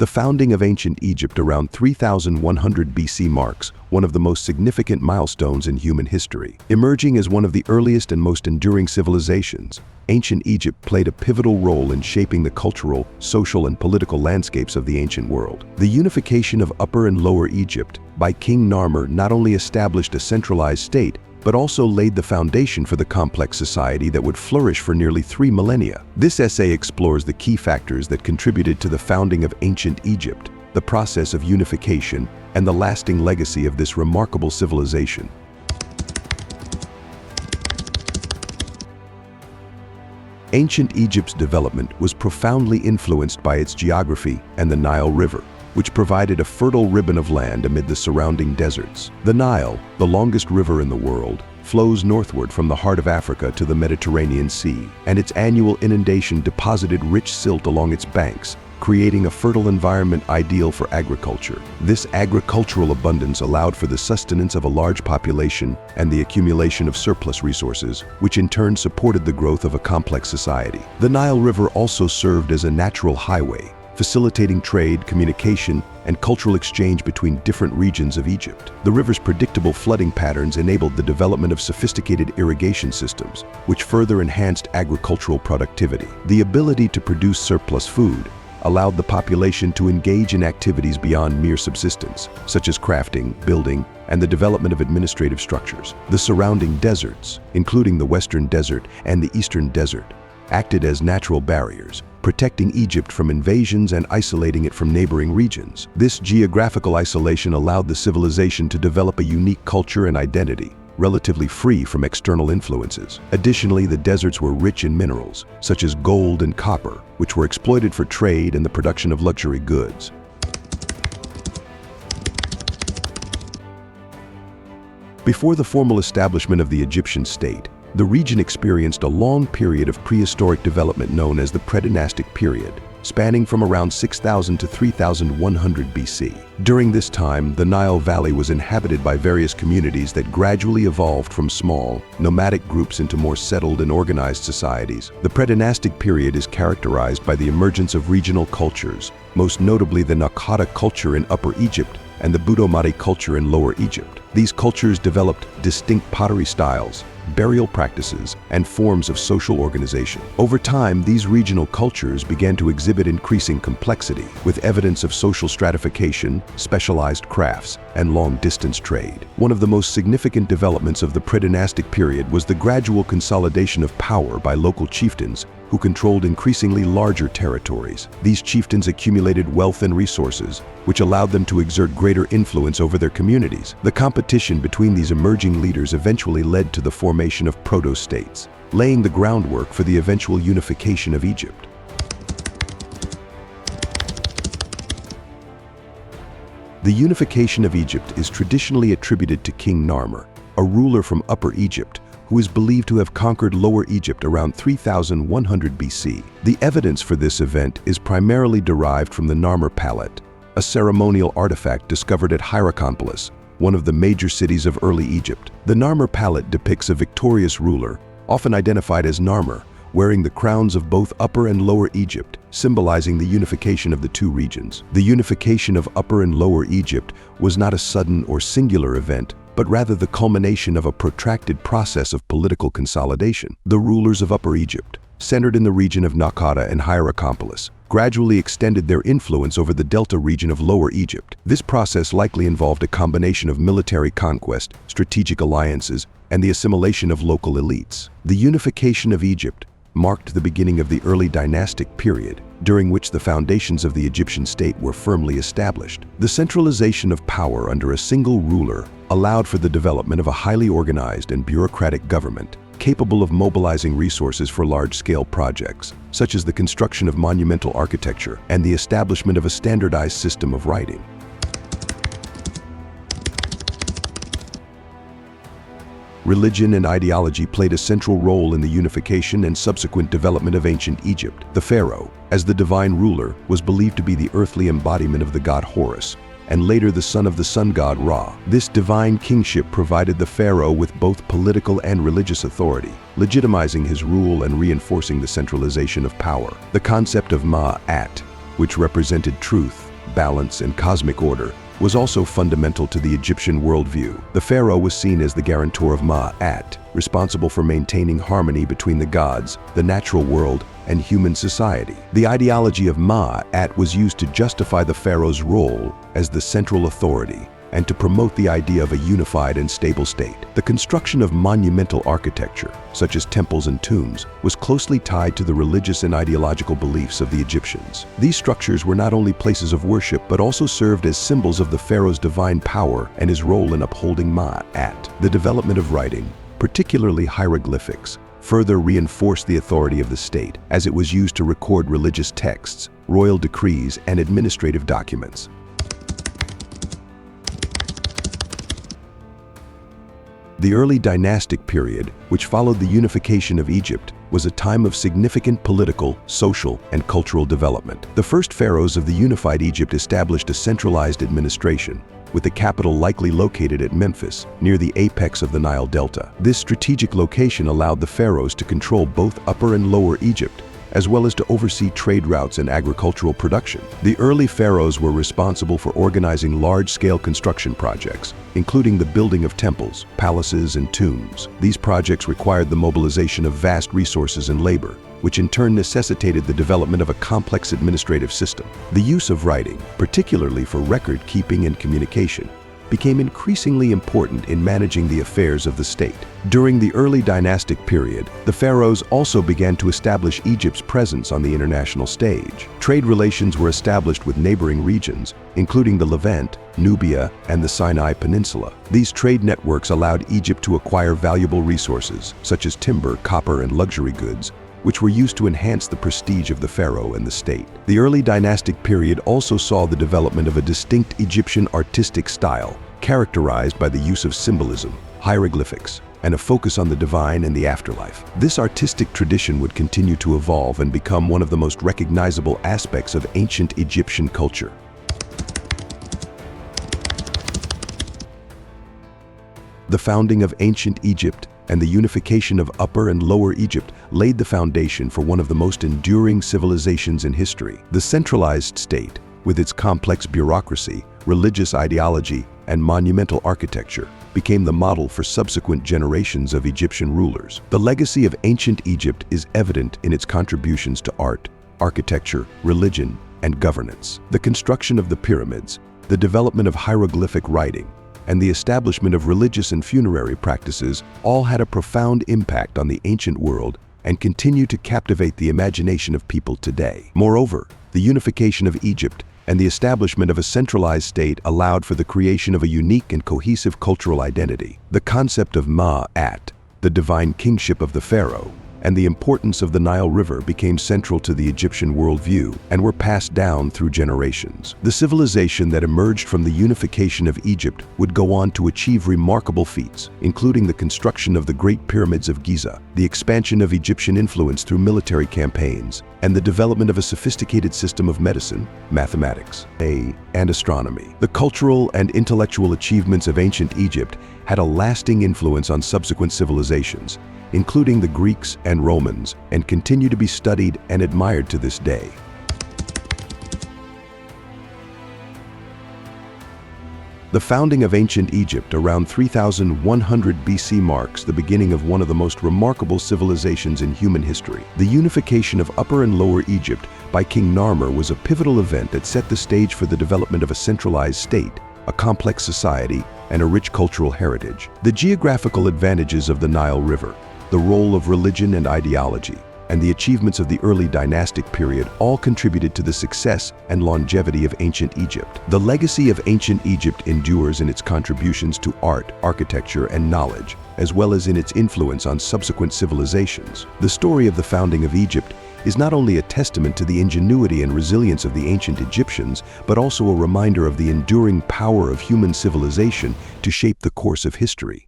The founding of ancient Egypt around 3100 BC marks one of the most significant milestones in human history. Emerging as one of the earliest and most enduring civilizations, ancient Egypt played a pivotal role in shaping the cultural, social, and political landscapes of the ancient world. The unification of Upper and Lower Egypt by King Narmer not only established a centralized state, but also laid the foundation for the complex society that would flourish for nearly 3 millennia. This essay explores the key factors that contributed to the founding of ancient Egypt, the process of unification, and the lasting legacy of this remarkable civilization. Ancient Egypt's development was profoundly influenced by its geography and the Nile River, which provided a fertile ribbon of land amid the surrounding deserts. The Nile, the longest river in the world, flows northward from the heart of Africa to the Mediterranean Sea, and its annual inundation deposited rich silt along its banks, creating a fertile environment ideal for agriculture. This agricultural abundance allowed for the sustenance of a large population and the accumulation of surplus resources, which in turn supported the growth of a complex society. The Nile River also served as a natural highway, facilitating trade, communication, and cultural exchange between different regions of Egypt. The river's predictable flooding patterns enabled the development of sophisticated irrigation systems, which further enhanced agricultural productivity. The ability to produce surplus food allowed the population to engage in activities beyond mere subsistence, such as crafting, building, and the development of administrative structures. The surrounding deserts, including the Western Desert and the Eastern Desert, acted as natural barriers, protecting Egypt from invasions and isolating it from neighboring regions. This geographical isolation allowed the civilization to develop a unique culture and identity, relatively free from external influences. Additionally, the deserts were rich in minerals, such as gold and copper, which were exploited for trade and the production of luxury goods. Before the formal establishment of the Egyptian state, the region experienced a long period of prehistoric development known as the Predynastic period, spanning from around 6000 to 3100 BC. During this time, the Nile Valley was inhabited by various communities that gradually evolved from small, nomadic groups into more settled and organized societies. The Predynastic period is characterized by the emergence of regional cultures, most notably the Naqada culture in Upper Egypt and the Budo-Madi culture in Lower Egypt. These cultures developed distinct pottery styles, burial practices, and forms of social organization. Over time, these regional cultures began to exhibit increasing complexity, with evidence of social stratification, specialized crafts, and long-distance trade. One of the most significant developments of the Predynastic period was the gradual consolidation of power by local chieftains who controlled increasingly larger territories. These chieftains accumulated wealth and resources, which allowed them to exert greater influence over their communities. The competition between these emerging leaders eventually led to the formation of proto-states, laying the groundwork for the eventual unification of Egypt. The unification of Egypt is traditionally attributed to King Narmer, a ruler from Upper Egypt, who is believed to have conquered Lower Egypt around 3100 BC. The evidence for this event is primarily derived from the Narmer Palette, a ceremonial artifact discovered at Hierakonpolis, one of the major cities of early Egypt. The Narmer Palette depicts a victorious ruler, often identified as Narmer, wearing the crowns of both Upper and Lower Egypt, symbolizing the unification of the two regions. The unification of Upper and Lower Egypt was not a sudden or singular event, but rather the culmination of a protracted process of political consolidation. The rulers of Upper Egypt, centered in the region of Naqada and Hierakonpolis, gradually extended their influence over the delta region of Lower Egypt. This process likely involved a combination of military conquest, strategic alliances, and the assimilation of local elites. The unification of Egypt marked the beginning of the early dynastic period, during which the foundations of the Egyptian state were firmly established. The centralization of power under a single ruler allowed for the development of a highly organized and bureaucratic government, capable of mobilizing resources for large-scale projects, such as the construction of monumental architecture and the establishment of a standardized system of writing. Religion and ideology played a central role in the unification and subsequent development of ancient Egypt. The pharaoh, as the divine ruler, was believed to be the earthly embodiment of the god Horus, and later the son of the sun god Ra. This divine kingship provided the pharaoh with both political and religious authority, legitimizing his rule and reinforcing the centralization of power. The concept of Ma'at, which represented truth, balance, and cosmic order, was also fundamental to the Egyptian worldview. The pharaoh was seen as the guarantor of Ma'at, responsible for maintaining harmony between the gods, the natural world, and human society. The ideology of Ma'at was used to justify the pharaoh's role as the central authority and to promote the idea of a unified and stable state. The construction of monumental architecture, such as temples and tombs, was closely tied to the religious and ideological beliefs of the Egyptians. These structures were not only places of worship, but also served as symbols of the pharaoh's divine power and his role in upholding Ma'at. The development of writing, particularly hieroglyphics, further reinforced the authority of the state, as it was used to record religious texts, royal decrees, and administrative documents. The early dynastic period, which followed the unification of Egypt, was a time of significant political, social, and cultural development. The first pharaohs of the unified Egypt established a centralized administration, with the capital likely located at Memphis, near the apex of the Nile Delta. This strategic location allowed the pharaohs to control both Upper and Lower Egypt, as well as to oversee trade routes and agricultural production. The early pharaohs were responsible for organizing large-scale construction projects, including the building of temples, palaces, and tombs. These projects required the mobilization of vast resources and labor, which in turn necessitated the development of a complex administrative system. The use of writing, particularly for record-keeping and communication, became increasingly important in managing the affairs of the state. During the early dynastic period, the pharaohs also began to establish Egypt's presence on the international stage. Trade relations were established with neighboring regions, including the Levant, Nubia, and the Sinai Peninsula. These trade networks allowed Egypt to acquire valuable resources, such as timber, copper, and luxury goods, which were used to enhance the prestige of the pharaoh and the state. The early dynastic period also saw the development of a distinct Egyptian artistic style, characterized by the use of symbolism, hieroglyphics, and a focus on the divine and the afterlife. This artistic tradition would continue to evolve and become one of the most recognizable aspects of ancient Egyptian culture. The founding of ancient Egypt and the unification of Upper and Lower Egypt laid the foundation for one of the most enduring civilizations in history. The centralized state, with its complex bureaucracy, religious ideology, and monumental architecture, became the model for subsequent generations of Egyptian rulers. The legacy of ancient Egypt is evident in its contributions to art, architecture, religion, and governance. The construction of the pyramids, the development of hieroglyphic writing, and the establishment of religious and funerary practices all had a profound impact on the ancient world and continue to captivate the imagination of people today. Moreover, the unification of Egypt and the establishment of a centralized state allowed for the creation of a unique and cohesive cultural identity. The concept of Ma'at, the divine kingship of the pharaoh, and the importance of the Nile River became central to the Egyptian worldview and were passed down through generations. The civilization that emerged from the unification of Egypt would go on to achieve remarkable feats, including the construction of the Great Pyramids of Giza, the expansion of Egyptian influence through military campaigns, and the development of a sophisticated system of medicine, mathematics, and astronomy. The cultural and intellectual achievements of ancient Egypt had a lasting influence on subsequent civilizations, including the Greeks and Romans, and continue to be studied and admired to this day. The founding of ancient Egypt around 3100 BC marks the beginning of one of the most remarkable civilizations in human history. The unification of Upper and Lower Egypt by King Narmer was a pivotal event that set the stage for the development of a centralized state, a complex society, and a rich cultural heritage. The geographical advantages of the Nile River, the role of religion and ideology, and the achievements of the early dynastic period all contributed to the success and longevity of ancient Egypt. The legacy of ancient Egypt endures in its contributions to art, architecture, and knowledge, as well as in its influence on subsequent civilizations. The story of the founding of Egypt is not only a testament to the ingenuity and resilience of the ancient Egyptians, but also a reminder of the enduring power of human civilization to shape the course of history.